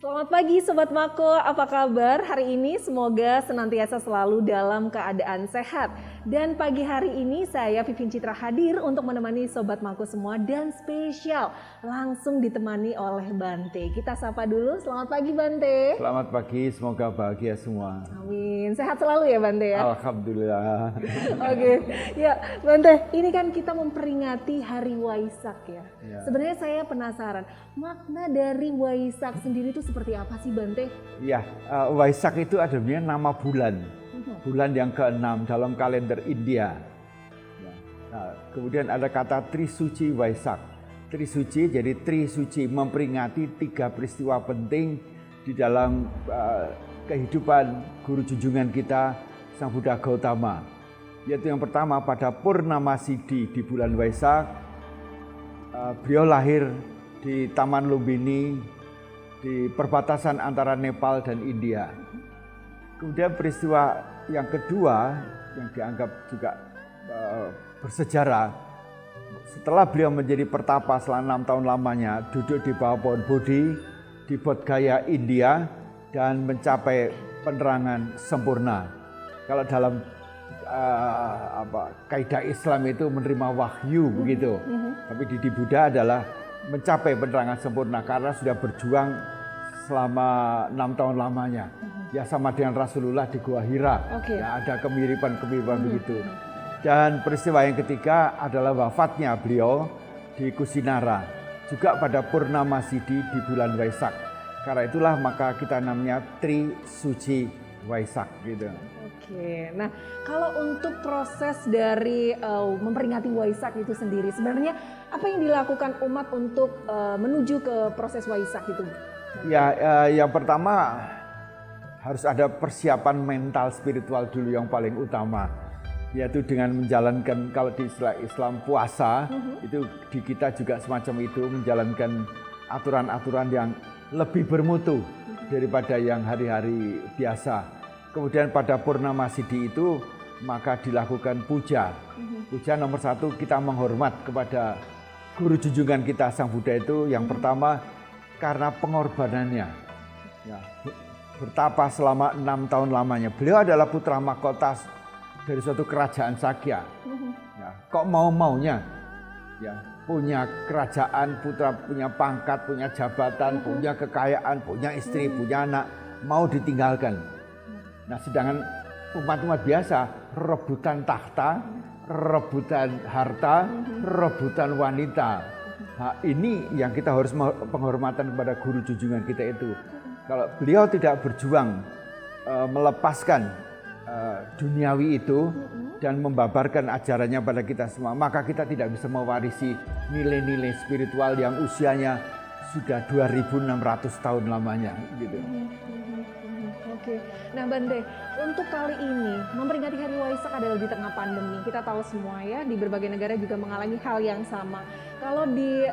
Selamat pagi Sobat Mako, apa kabar hari ini? Semoga senantiasa selalu dalam keadaan sehat. Dan pagi hari ini saya Vivin Citra hadir untuk menemani Sobat Mako semua dan spesial langsung ditemani oleh Bante. Kita sapa dulu, selamat pagi Bante. Selamat pagi, semoga bahagia semua. Amin, sehat selalu ya Bante ya? Alhamdulillah. Oke, ya Bante, ini kan kita memperingati Hari Waisak ya. Sebenarnya saya penasaran, makna dari Waisak sendiri itu seperti apa sih Bante? Ya, Waisak itu adanya nama bulan. Bulan yang ke-6 dalam kalender India. Nah, kemudian ada kata Trisuci Waisak. Trisuci jadi Trisuci memperingati 3 peristiwa penting di dalam kehidupan guru junjungan kita Sang Buddha Gautama. Yaitu yang pertama pada Purnama Sidhi di bulan Waisak. Beliau lahir di Taman Lumbini di perbatasan antara Nepal dan India. Kemudian peristiwa yang kedua yang dianggap juga bersejarah, setelah beliau menjadi pertapa selama 6 tahun lamanya, duduk di bawah pohon Bodhi di Bodh Gaya, India, dan mencapai penerangan sempurna. Kalau dalam kaidah Islam itu menerima wahyu begitu, tapi di Buddha adalah mencapai penerangan sempurna karena sudah berjuang selama 6 tahun lamanya. Ya sama dengan Rasulullah di Gua Hira. Ya, ada kemiripan-kemiripan begitu. Dan peristiwa yang ketiga adalah wafatnya beliau di Kusinara, juga pada Purnama Sidhi di bulan Waisak. Karena itulah maka kita namanya Trisuci Waisak gitu. Oke, nah kalau untuk proses dari memperingati Waisak itu sendiri, sebenarnya apa yang dilakukan umat untuk menuju ke proses Waisak itu? Ya, yang pertama harus ada persiapan mental spiritual dulu yang paling utama, yaitu dengan menjalankan, kalau di istilah Islam puasa, itu di kita juga semacam itu, menjalankan aturan-aturan yang lebih bermutu daripada yang hari-hari biasa. Kemudian pada Purnama Sidhi itu maka dilakukan puja. Puja nomor 1, kita menghormat kepada guru junjungan kita Sang Buddha itu yang pertama karena pengorbanannya. Ya, bertapa selama 6 tahun lamanya. Beliau adalah putra mahkota dari suatu kerajaan Sakya. Ya, kok mau-maunya ya, punya kerajaan, putra punya pangkat, punya jabatan, punya kekayaan, punya istri, punya anak, mau ditinggalkan. Nah, sedangkan umat-umat biasa rebutan tahta, rebutan harta, rebutan wanita. Nah, ini yang kita harus penghormatan kepada guru junjungan kita itu. Kalau beliau tidak berjuang melepaskan duniawi itu dan membabarkan ajarannya pada kita semua, maka kita tidak bisa mewarisi nilai-nilai spiritual yang usianya sudah 2600 tahun lamanya gitu. Oke, nah Bante, untuk kali ini memperingati Hari Waisak adalah di tengah pandemi. Kita tahu semua ya, di berbagai negara juga mengalami hal yang sama. Kalau di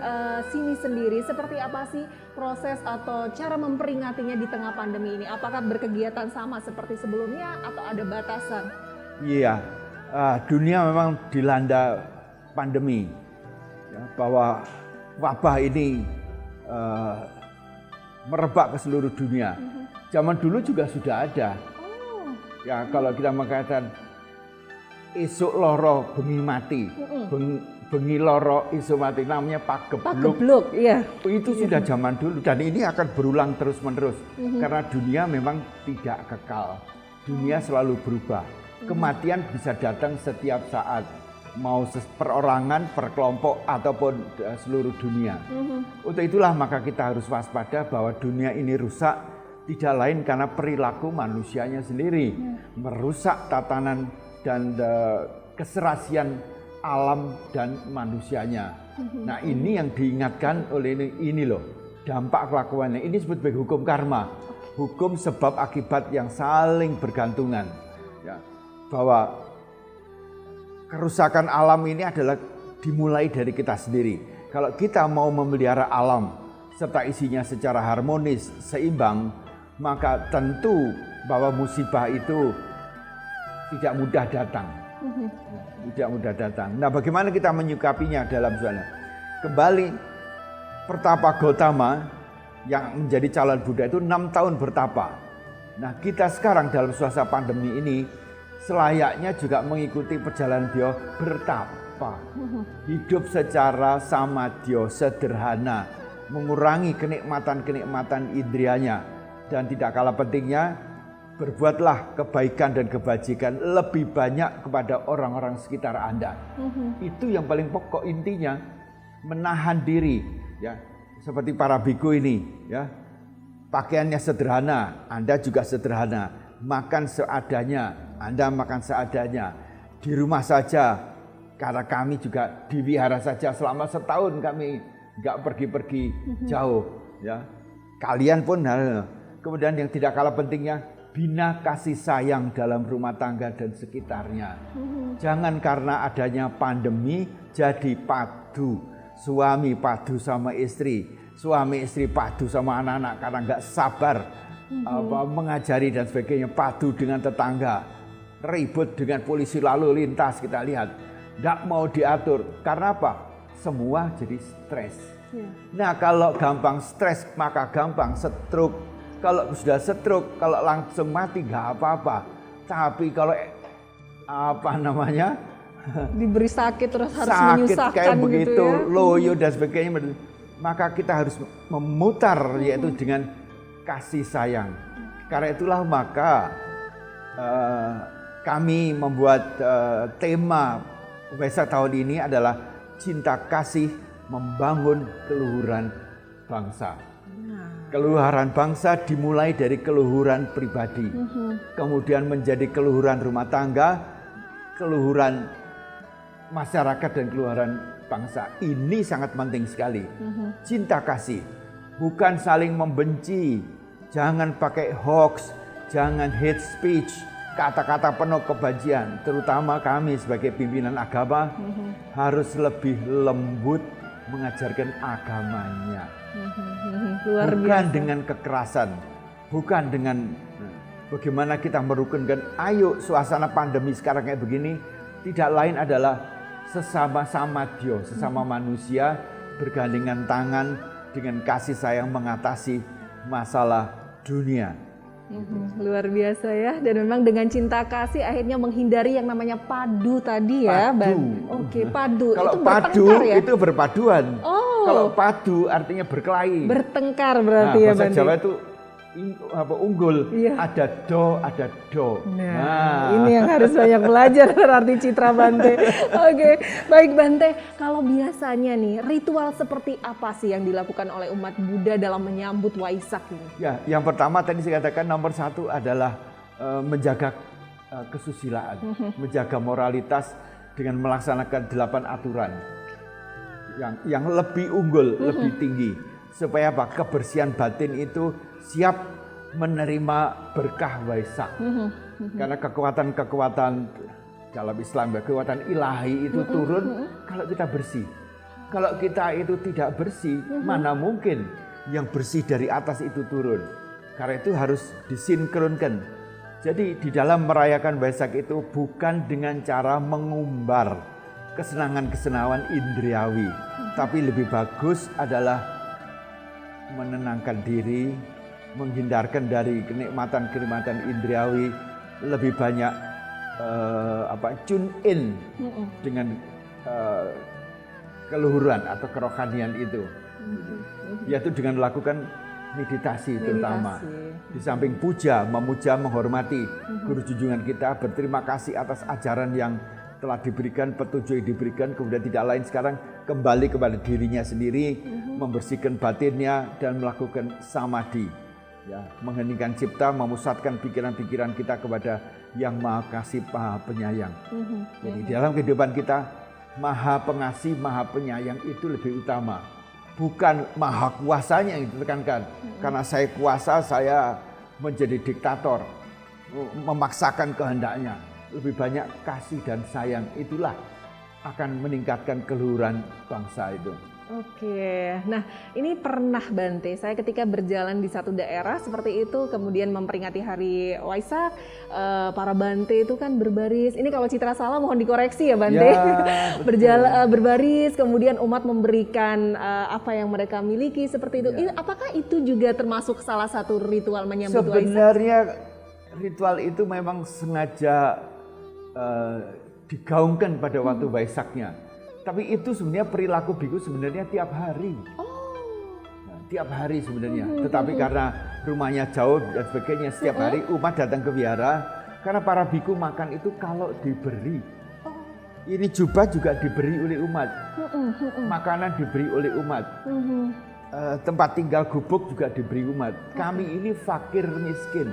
sini sendiri, seperti apa sih proses atau cara memperingatinya di tengah pandemi ini? Apakah berkegiatan sama seperti sebelumnya atau ada batasan? Iya, dunia memang dilanda pandemi, ya, bahwa wabah ini merebak ke seluruh dunia. Zaman dulu juga sudah ada. Ya, kalau kita mengatakan esuk loro bengi mati, bengi loro esuk mati, namanya pagebluk. Pagebluk, iya. Itu sudah zaman dulu dan ini akan berulang terus-menerus karena dunia memang tidak kekal. Dunia selalu berubah. Kematian bisa datang setiap saat, mau perorangan, per kelompok ataupun seluruh dunia. Untuk itulah maka kita harus waspada bahwa dunia ini rusak tidak lain karena perilaku manusianya sendiri, merusak tatanan dan keserasian alam dan manusianya. Nah, ini yang diingatkan oleh ini loh, dampak kelakuannya. Ini disebut sebagai hukum karma, hukum sebab akibat yang saling bergantungan. Ya, bahwa kerusakan alam ini adalah dimulai dari kita sendiri. Kalau kita mau memelihara alam serta isinya secara harmonis, seimbang, maka tentu bahwa musibah itu tidak mudah datang. Tidak mudah datang. Nah, bagaimana kita menyikapinya dalam sana? Kembali pertapa Gautama yang menjadi calon Buddha itu 6 tahun bertapa. Nah, kita sekarang dalam suasana pandemi ini selayaknya juga mengikuti perjalanan beliau bertapa. Hidup secara samadhi, sederhana, mengurangi kenikmatan-kenikmatan indrianya, dan tidak kalah pentingnya berbuatlah kebaikan dan kebajikan lebih banyak kepada orang-orang sekitar Anda. Itu yang paling pokok intinya, menahan diri ya. Seperti para biku ini ya. Pakaiannya sederhana, Anda juga sederhana. Makan seadanya, Anda makan seadanya. Di rumah saja, karena kami juga di wihara saja selama setahun kami nggak pergi-pergi jauh ya. Kalian pun kemudian yang tidak kalah pentingnya, bina kasih sayang dalam rumah tangga dan sekitarnya. Jangan karena adanya pandemi jadi padu. Suami padu sama istri, suami istri padu sama anak-anak karena nggak sabar mengajari dan sebagainya, padu dengan tetangga, ribut dengan polisi lalu lintas kita lihat, nggak mau diatur. Karena apa? Semua jadi stres. Nah, kalau gampang stres maka gampang stroke. Kalau sudah stroke, kalau langsung mati nggak apa-apa. Tapi kalau diberi sakit terus harus sakit menyusahkan kayak begitu, gitu ya. loyo dan sebagainya, maka kita harus memutar yaitu dengan kasih sayang. Karena itulah maka kami membuat tema Waisak tahun ini adalah cinta kasih membangun keluhuran bangsa. Keluhuran bangsa dimulai dari keluhuran pribadi, kemudian menjadi keluhuran rumah tangga, keluhuran masyarakat dan keluhuran bangsa. Ini sangat penting sekali. Cinta kasih, bukan saling membenci. Jangan pakai hoax, jangan hate speech, kata-kata penuh kebencian. Terutama kami sebagai pimpinan agama harus lebih lembut mengajarkan agamanya. Bukan dengan kekerasan, bukan dengan bagaimana kita merukunkan. Ayo, suasana pandemi sekarang kayak begini, tidak lain adalah sesama manusia bergandengan tangan dengan kasih sayang mengatasi masalah dunia. Luar biasa ya, dan memang dengan cinta kasih akhirnya menghindari yang namanya padu tadi ya. Oke, padu. Kalau itu padu ya? itu berpaduan. Oh. Kalau padu artinya berkelahi. Bertengkar berarti ya, bahasa Bante. Jawa itu unggul, iya. ada do. Nah, ini yang harus banyak belajar berarti Citra Bante. Oke, baik Bante. Kalau biasanya nih, ritual seperti apa sih yang dilakukan oleh umat Buddha dalam menyambut Waisak ini? Ya, yang pertama tadi saya katakan nomor 1 adalah menjaga kesusilaan, menjaga moralitas dengan melaksanakan 8 aturan yang lebih unggul, lebih tinggi. Supaya apa? Kebersihan batin itu siap menerima berkah Waisak. Karena kekuatan dalam Islam, kekuatan ilahi itu turun kalau kita bersih. Kalau kita itu tidak bersih, mana mungkin yang bersih dari atas itu turun. Karena itu harus disinkronkan. Jadi di dalam merayakan Waisak itu bukan dengan cara mengumbar kesenangan-kesenangan indriawi, tapi lebih bagus adalah menenangkan diri, menghindarkan dari kenikmatan-kenikmatan indriawi, lebih banyak tune in dengan keluhuran atau kerohanian itu. Yaitu dengan melakukan meditasi terutama. Di samping puja, memuja, menghormati guru junjungan kita, berterima kasih atas ajaran yang telah diberikan, petunjuk yang diberikan, kemudian tidak lain sekarang kembali kepada dirinya sendiri, membersihkan batinnya dan melakukan samadhi, ya, mengheningkan cipta, memusatkan pikiran-pikiran kita kepada yang Maha Kasih, Maha Penyayang. Jadi dalam kehidupan kita, Maha Pengasih, Maha Penyayang itu lebih utama, bukan Maha Kuasanya yang ditekankan. Karena saya kuasa, saya menjadi diktator, memaksakan kehendaknya. Lebih banyak kasih dan sayang, itulah akan meningkatkan keluhuran bangsa itu. Oke, nah ini pernah Bante, saya ketika berjalan di satu daerah seperti itu, kemudian memperingati Hari Waisak, para Bante itu kan berbaris, ini kalau Citra salah mohon dikoreksi ya Bante, Ya, berjalan berbaris, kemudian umat memberikan apa yang mereka miliki seperti itu. Apakah itu juga termasuk salah satu ritual menyambut Waisak? Sebenarnya ritual itu memang sengaja digaungkan pada waktu Waisaknya. Tapi itu sebenarnya perilaku biku sebenarnya tiap hari. Nah, tiap hari sebenarnya. Tetapi karena rumahnya jauh dan sebagainya, setiap hari umat datang ke wihara. Karena para biku makan itu kalau diberi. Ini jubah juga diberi oleh umat. Makanan diberi oleh umat. Tempat tinggal gubuk juga diberi umat. Kami ini fakir miskin.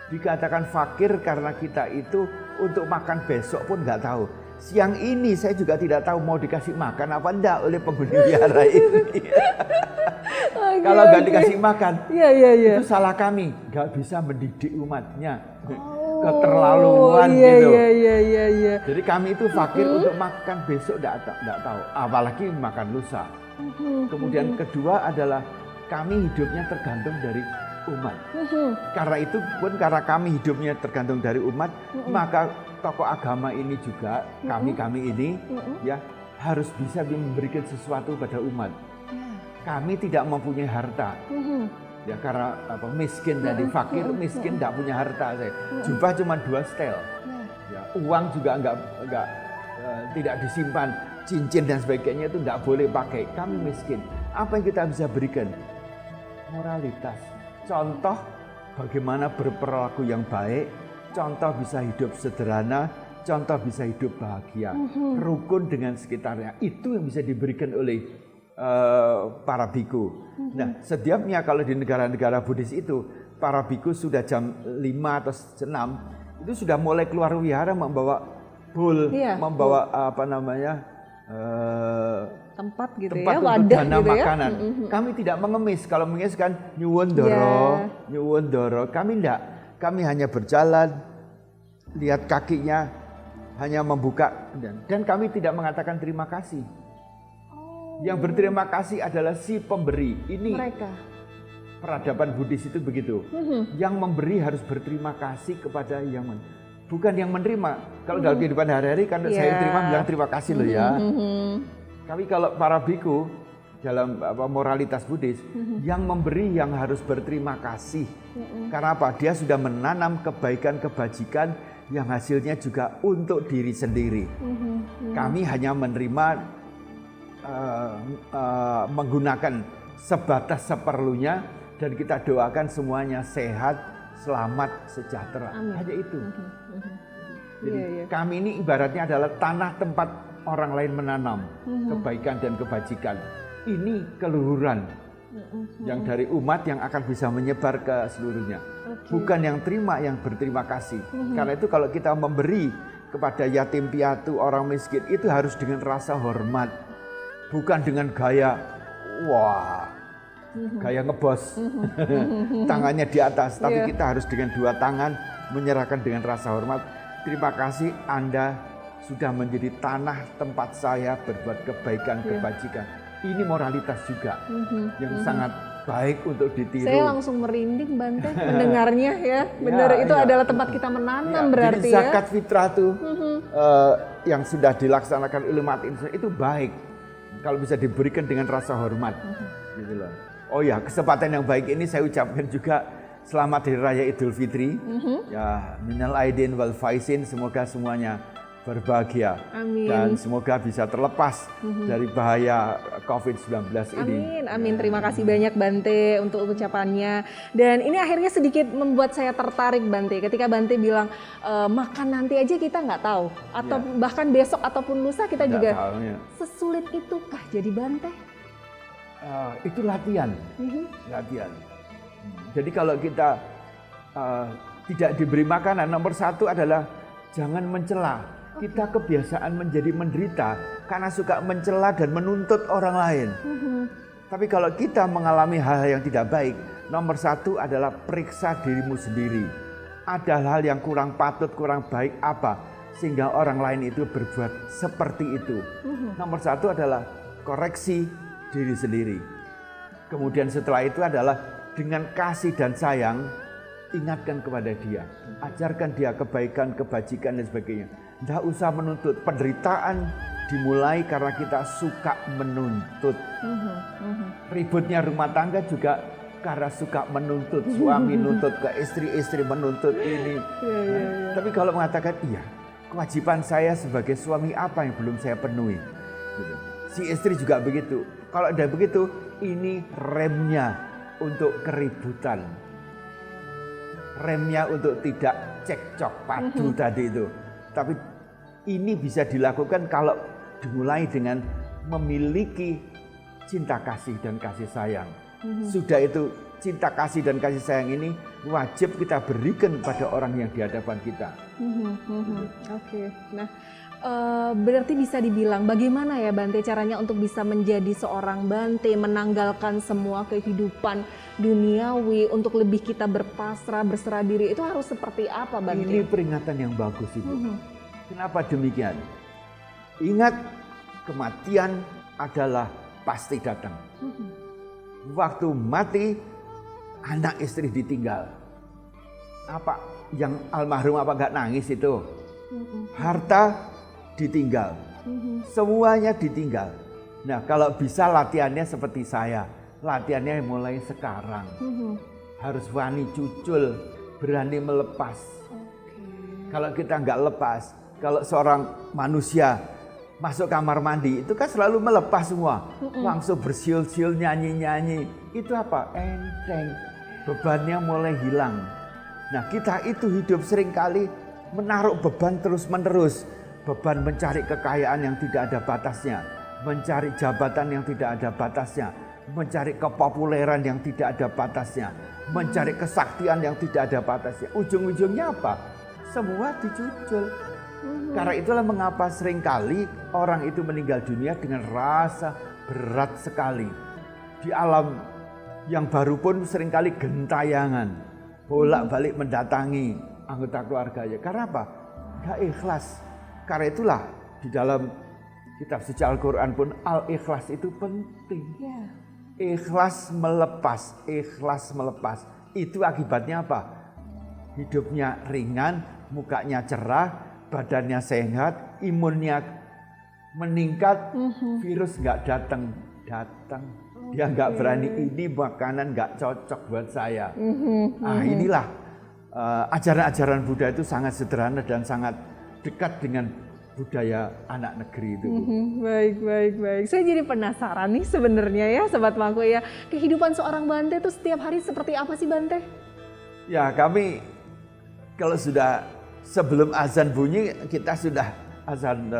Dikatakan fakir karena kita itu untuk makan besok pun nggak tahu. Siang ini saya juga tidak tahu mau dikasih makan apa enggak oleh penghuni wihara ini. Kalau nggak dikasih makan, itu salah kami. Nggak bisa mendidik umatnya. Keterlaluan gitu. Jadi kami itu fakir untuk makan besok enggak tahu. Apalagi makan lusa. Kemudian kedua adalah kami hidupnya tergantung dari umat. Karena itu pun karena kami hidupnya tergantung dari umat, maka tokoh agama ini juga kami ini ya harus bisa memberikan sesuatu pada umat. Kami tidak mempunyai harta. Ya karena miskin dari fakir, miskin tidak punya harta saya. Jubah cuma 2 setel. Ya, uang juga enggak tidak disimpan, cincin dan sebagainya itu tidak boleh pakai. Kami miskin. Apa yang kita bisa berikan? Moralitas. Contoh bagaimana berperilaku yang baik, contoh bisa hidup sederhana, contoh bisa hidup bahagia, rukun dengan sekitarnya. Itu yang bisa diberikan oleh para biku. Nah, setiapnya kalau di negara-negara Buddhis itu, para biku sudah jam 5 atau 6, itu sudah mulai keluar wihara membawa bowl, membawa tempat gitu tempat ya, untuk wadah dana gitu makanan. ya. Kami tidak mengemis. Kalau mengemis kan nyuwun doro. Kami tidak. Kami hanya berjalan, lihat kakinya, hanya membuka dan kami tidak mengatakan terima kasih. Yang berterima kasih adalah si pemberi. Ini Mereka. Peradaban Buddhis itu begitu. Yang memberi harus berterima kasih kepada yang bukan yang menerima. Kalau dalam kehidupan hari-hari kan saya terima bilang terima kasih loh ya. Tapi kalau para biku dalam moralitas Buddhis, yang memberi yang harus berterima kasih. Karena apa? Dia sudah menanam kebaikan, kebajikan yang hasilnya juga untuk diri sendiri. Kami hanya menerima menggunakan sebatas seperlunya dan kita doakan semuanya sehat, selamat, sejahtera. Hanya itu. Jadi kami ini ibaratnya adalah tanah tempat orang lain menanam kebaikan dan kebajikan. Ini keluhuran yang dari umat yang akan bisa menyebar ke seluruhnya. Bukan yang terima, yang berterima kasih. Karena itu kalau kita memberi kepada yatim piatu, orang miskin, itu harus dengan rasa hormat. Bukan dengan gaya, gaya ngebos. Tangannya di atas, tapi kita harus dengan 2 tangan menyerahkan dengan rasa hormat. Terima kasih Anda sudah menjadi tanah tempat saya berbuat kebaikan, kebajikan. Ini moralitas juga yang sangat baik untuk ditiru. Saya langsung merinding Bante mendengarnya ya. Benar, itu adalah tempat kita menanam berarti jadi zakat fitrah tuh yang sudah dilaksanakan oleh umat Islam itu baik. Kalau bisa diberikan dengan rasa hormat. Gitu loh. Oh ya, kesempatan yang baik ini saya ucapkan juga selamat Hari Raya Idul Fitri. Ya, minal aidin wal faizin, semoga semuanya berbahagia. Amin. Dan semoga bisa terlepas dari bahaya COVID-19 ini. Amin. Terima kasih banyak Bante untuk ucapannya. Dan ini akhirnya sedikit membuat saya tertarik Bante. Ketika Bante bilang makan nanti aja kita nggak tahu, atau bahkan besok ataupun lusa kita Nggak juga tahu, ya. Sesulit itukah jadi Bante? Itu latihan. Latihan. Jadi kalau kita tidak diberi makanan, nomor 1 adalah jangan mencela. Kita kebiasaan menjadi menderita karena suka mencela dan menuntut orang lain. Tapi kalau kita mengalami hal-hal yang tidak baik, nomor 1 adalah periksa dirimu sendiri. Ada hal yang kurang patut, kurang baik apa sehingga orang lain itu berbuat seperti itu. Nomor 1 adalah koreksi diri sendiri. Kemudian setelah itu adalah dengan kasih dan sayang, ingatkan kepada dia, ajarkan dia kebaikan, kebajikan dan sebagainya. Tidak usah menuntut. Penderitaan dimulai karena kita suka menuntut. Ributnya rumah tangga juga karena suka menuntut. Suami nuntut ke istri, istri menuntut ini. Tapi kalau mengatakan, iya, kewajiban saya sebagai suami apa yang belum saya penuhi. Gitu. Si istri juga begitu. Kalau ada begitu, ini remnya untuk keributan. Remnya untuk tidak cekcok padu tadi itu. Tapi ini bisa dilakukan kalau dimulai dengan memiliki cinta kasih dan kasih sayang. Sudah itu cinta kasih dan kasih sayang ini wajib kita berikan pada orang yang di hadapan kita. Oke. Nah, berarti bisa dibilang bagaimana ya Bante caranya untuk bisa menjadi seorang Bante, menanggalkan semua kehidupan duniawi untuk lebih kita berpasrah, berserah diri, itu harus seperti apa Bante? Ini peringatan yang bagus Ibu. Kenapa demikian? Ingat, kematian adalah pasti datang. Waktu mati, anak istri ditinggal. Apa yang almarhum apa enggak nangis itu? Harta ditinggal. Semuanya ditinggal. Nah, kalau bisa latihannya seperti saya. Latihannya mulai sekarang. Harus wani cucul, berani melepas. Kalau kita enggak lepas, kalau seorang manusia masuk kamar mandi itu kan selalu melepas semua. Langsung bersiul-siul, nyanyi-nyanyi. Itu apa? Enteng. Bebannya mulai hilang. Nah, kita itu hidup seringkali menaruh beban terus-menerus. Beban mencari kekayaan yang tidak ada batasnya. Mencari jabatan yang tidak ada batasnya. Mencari kepopuleran yang tidak ada batasnya. Mencari kesaktian yang tidak ada batasnya. Ujung-ujungnya apa? Semua dicucul. Karena itulah mengapa seringkali orang itu meninggal dunia dengan rasa berat sekali. Di alam yang baru pun seringkali gentayangan. Bolak-balik mendatangi anggota keluarganya. Karena apa? Gak ikhlas. Karena itulah di dalam kitab suci Al-Quran pun al-ikhlas itu penting. Ikhlas melepas, ikhlas melepas. Itu akibatnya apa? Hidupnya ringan, mukanya cerah, badannya sehat, imunnya meningkat, virus nggak datang. Dia nggak berani, ini makanan nggak cocok buat saya. Inilah ajaran-ajaran Buddha itu sangat sederhana dan sangat dekat dengan budaya anak negeri itu. Baik. Saya jadi penasaran nih sebenarnya ya Sobat Mangku ya. Kehidupan seorang Bante itu setiap hari seperti apa sih Bante? Ya kami kalau sudah sebelum azan bunyi kita sudah azan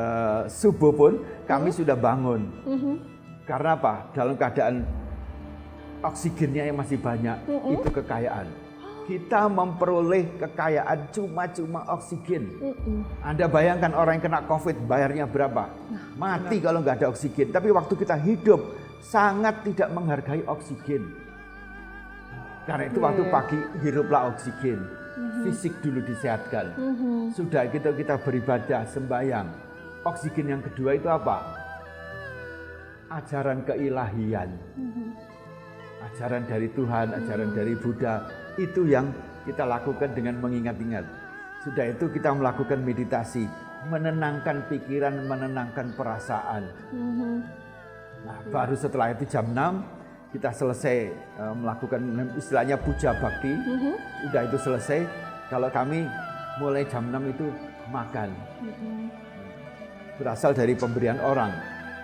subuh pun kami sudah bangun. Karena apa? Dalam keadaan oksigennya yang masih banyak, itu kekayaan. Kita memperoleh kekayaan cuma oksigen. Anda bayangkan orang yang kena COVID bayarnya berapa? Mati kalau nggak ada oksigen. Tapi waktu kita hidup sangat tidak menghargai oksigen. Karena itu waktu pagi hiruplah oksigen. Fisik dulu disehatkan. Sudah gitu kita beribadah, sembahyang. Oksigen yang kedua itu apa? Ajaran keilahian. Ajaran dari Tuhan, ajaran dari Buddha. Itu yang kita lakukan dengan mengingat-ingat. Sudah itu kita melakukan meditasi. Menenangkan pikiran, menenangkan perasaan. Nah, baru setelah itu jam 6 kita selesai melakukan istilahnya puja bakti. Udah itu selesai. Kalau kami mulai jam 6 itu makan. Berasal dari pemberian orang.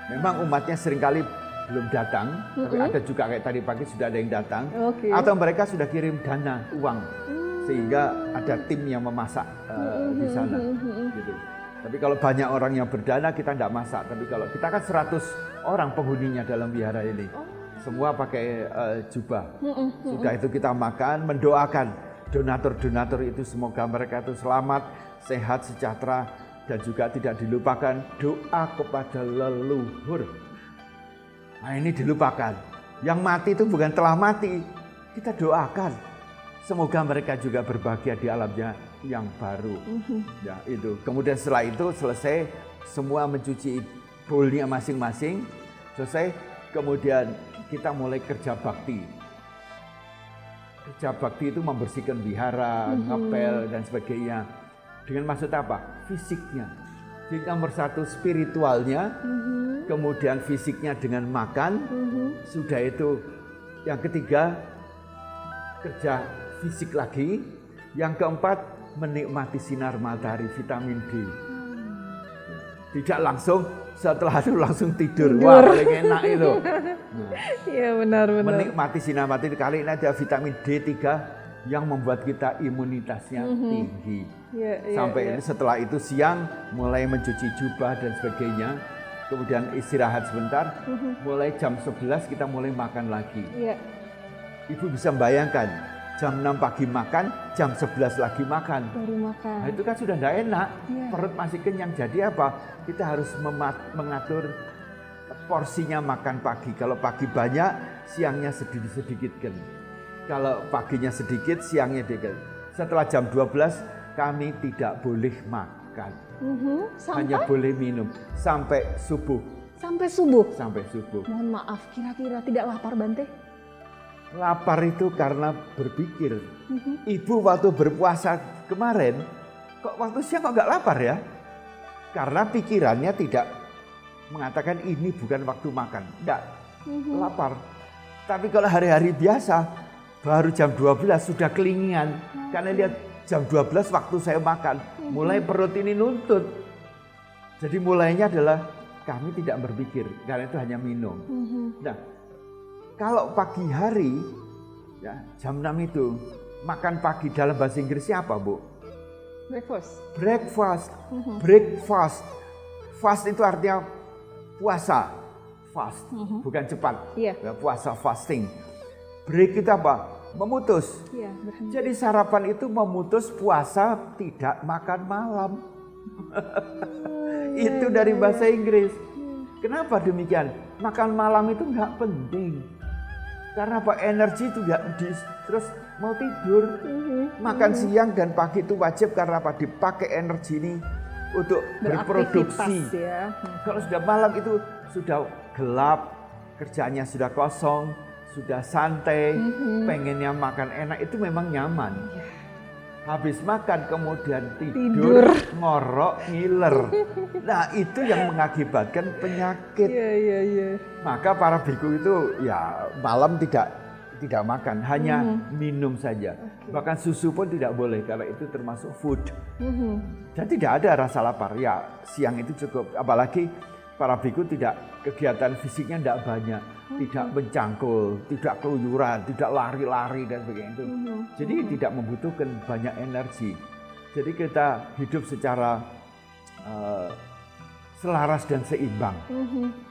Memang umatnya seringkali belum datang, tapi ada juga kayak tadi pagi sudah ada yang datang. Atau mereka sudah kirim dana, uang. Sehingga ada tim yang memasak di sana. Gitu. Tapi kalau banyak orang yang berdana kita tidak masak. Tapi kalau kita kan 100 orang penghuninya dalam wihara ini. Semua pakai jubah. Sudah itu kita makan, mendoakan donatur-donatur itu semoga mereka itu selamat, sehat, sejahtera, dan juga tidak dilupakan doa kepada leluhur. Nah ini dilupakan. Yang mati itu bukan telah mati, kita doakan. Semoga mereka juga berbahagia di alamnya yang baru. Ya itu. Kemudian setelah itu selesai, semua mencuci bowlnya masing-masing. Selesai, kemudian kita mulai kerja bakti. Kerja bakti itu membersihkan wihara, ngepel dan sebagainya. Dengan maksud apa? Fisiknya. Jadi nomor satu spiritualnya, kemudian fisiknya dengan makan, sudah itu. Yang ketiga, kerja fisik lagi. Yang keempat, menikmati sinar matahari, vitamin D. Tidak langsung setelah itu langsung tidur. Wah, paling enak itu. Iya benar-benar. Menikmati sinar matahari, kali ini ada vitamin D3 yang membuat kita imunitasnya tinggi. Sampai ini setelah itu siang mulai mencuci jubah dan sebagainya. Kemudian istirahat sebentar, mulai jam 11 kita mulai makan lagi. Ibu bisa membayangkan, jam 6 pagi makan, jam 11 lagi makan. Baru makan. Nah, itu kan sudah tidak enak, perut masih kenyang. Jadi apa? Kita harus mengatur porsinya makan pagi. Kalau pagi banyak, siangnya sedikit-sedikitkan. Kalau paginya sedikit, siangnya sedikit. Setelah jam 12, kami tidak boleh makan. Hanya boleh minum sampai subuh. Sampai subuh? Sampai subuh. Mohon maaf, kira-kira tidak lapar Bante? Lapar itu karena berpikir. Ibu waktu berpuasa kemarin, kok waktu siang kok nggak lapar ya? Karena pikirannya tidak mengatakan ini bukan waktu makan. Enggak, lapar. Tapi kalau hari-hari biasa, baru jam 12 sudah kelingian. Karena lihat jam 12 waktu saya makan, mulai perut ini nuntut. Jadi mulainya adalah kami tidak berpikir, karena itu hanya minum. Nah, kalau pagi hari, ya, jam 6 itu, makan pagi dalam bahasa Inggrisnya apa, Bu? Breakfast. Breakfast. Breakfast. Fast itu artinya puasa. Fast, bukan cepat. Ya, puasa, fasting. Break itu apa? Memutus. Jadi sarapan itu memutus puasa tidak makan malam. Itu dari bahasa Inggris. Kenapa demikian? Makan malam itu nggak penting. Karena apa? Energi itu nggak terus mau tidur. Makan siang dan pagi itu wajib karena apa? Dipakai energi ini untuk berproduksi. Ya. Kalau sudah malam itu sudah gelap, kerjaannya sudah kosong, sudah santai, pengennya makan enak, itu memang nyaman. Habis makan kemudian tidur. Ngorok, ngiler. Nah, itu yang mengakibatkan penyakit. Maka para biku itu ya malam tidak makan, hanya minum saja. Bahkan susu pun tidak boleh karena itu termasuk food. Dan tidak ada rasa lapar. Ya, siang itu cukup. Apalagi para biku kegiatan fisiknya tidak banyak, tidak mencangkul, tidak keluyuran, tidak lari-lari dan sebagainya itu. Jadi tidak membutuhkan banyak energi. Jadi kita hidup secara selaras dan seimbang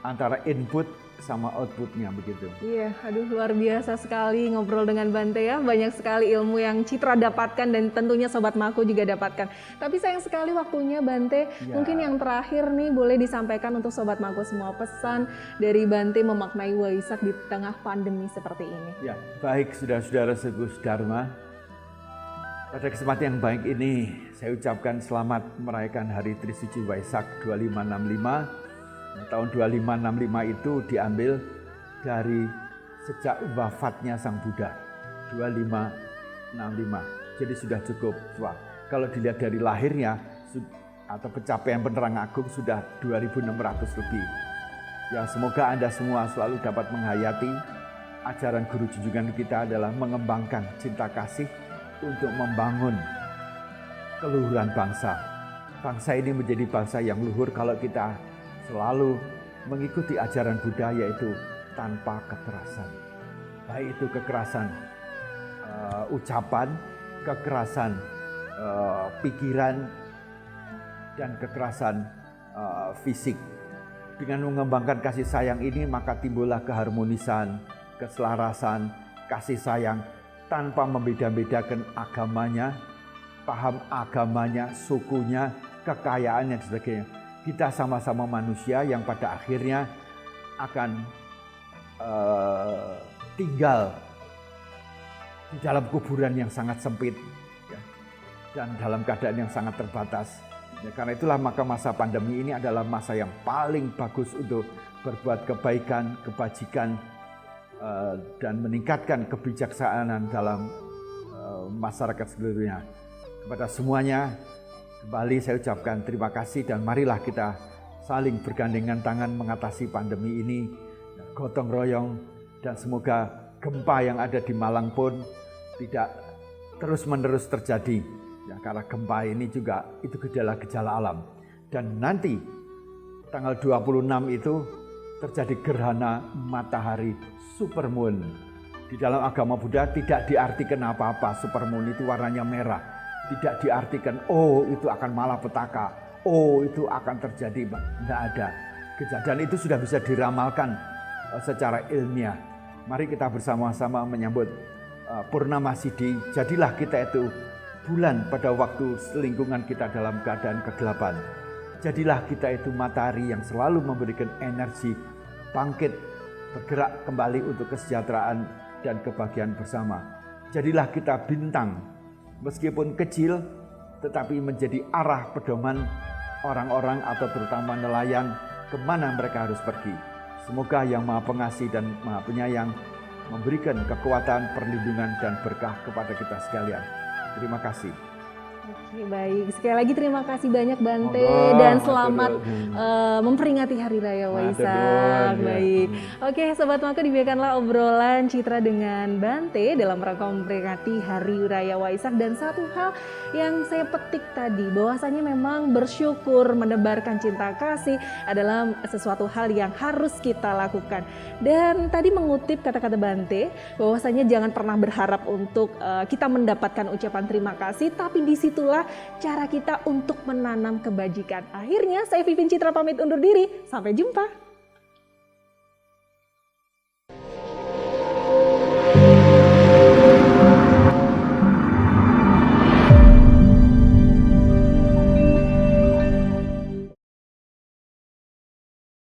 antara input sama outputnya begitu. Iya, aduh luar biasa sekali ngobrol dengan Bante ya. Banyak sekali ilmu yang Citra dapatkan dan tentunya Sobat Mako juga dapatkan. Tapi sayang sekali waktunya Bante. Ya. Mungkin yang terakhir nih boleh disampaikan untuk Sobat Mako semua pesan dari Bante memaknai Waisak di tengah pandemi seperti ini. Ya, baik saudara-saudara segus Dharma. Pada kesempatan yang baik ini saya ucapkan selamat merayakan Hari Trisuci Waisak 2565. Tahun 2565 itu diambil dari sejak wafatnya Sang Buddha, 2565. Jadi sudah cukup tua. Kalau dilihat dari lahirnya atau pencapaian penerang agung sudah 2600 lebih. Ya, semoga Anda semua selalu dapat menghayati ajaran guru junjungan kita adalah mengembangkan cinta kasih untuk membangun keluhuran bangsa. Bangsa ini menjadi bangsa yang luhur kalau kita selalu mengikuti ajaran Buddha, yaitu tanpa kekerasan. Baik itu kekerasan ucapan, kekerasan pikiran, dan kekerasan fisik. Dengan mengembangkan kasih sayang ini maka timbullah keharmonisan, keselarasan, kasih sayang tanpa membeda-bedakan agamanya, paham agamanya, sukunya, kekayaannya dan sebagainya. Kita sama-sama manusia yang pada akhirnya akan tinggal di dalam kuburan yang sangat sempit, ya, dan dalam keadaan yang sangat terbatas. Ya, karena itulah maka masa pandemi ini adalah masa yang paling bagus untuk berbuat kebaikan, kebajikan, dan meningkatkan kebijaksanaan dalam masyarakat seluruhnya. Kepada semuanya, kembali saya ucapkan terima kasih dan marilah kita saling bergandengan tangan mengatasi pandemi ini, gotong royong, dan semoga gempa yang ada di Malang pun tidak terus-menerus terjadi. Ya, karena gempa ini juga itu gejala-gejala alam. Dan nanti tanggal 26 itu terjadi gerhana matahari supermoon. Di dalam agama Buddha tidak diartikan apa-apa, supermoon itu warnanya merah. Tidak diartikan, oh itu akan malapetaka, oh itu akan terjadi. Tidak ada. Kejadian itu sudah bisa diramalkan secara ilmiah. Mari kita bersama-sama menyambut Purnama Sidhi. Jadilah kita itu bulan pada waktu lingkungan kita dalam keadaan kegelapan. Jadilah kita itu matahari yang selalu memberikan energi, bangkit, bergerak kembali untuk kesejahteraan dan kebahagiaan bersama. Jadilah kita bintang, meskipun kecil, tetapi menjadi arah pedoman orang-orang atau terutama nelayan kemana mereka harus pergi. Semoga Yang Maha Pengasih dan Maha Penyayang memberikan kekuatan, perlindungan, dan berkah kepada kita sekalian. Terima kasih. Oke, baik. Sekali lagi terima kasih banyak Bante dan selamat memperingati Hari Raya Waisak. Baik. Oke, Sobat Mako, demikianlah obrolan Citra dengan Bante dalam rangka memperingati Hari Raya Waisak. Dan satu hal yang saya petik tadi, bahwasanya memang bersyukur, menebarkan cinta kasih adalah sesuatu hal yang harus kita lakukan. Dan tadi mengutip kata-kata Bante, bahwasanya jangan pernah berharap untuk kita mendapatkan ucapan terima kasih, tapi disitulah cara kita untuk menanam kebajikan. Akhirnya saya Vivin Citra pamit undur diri. Sampai jumpa.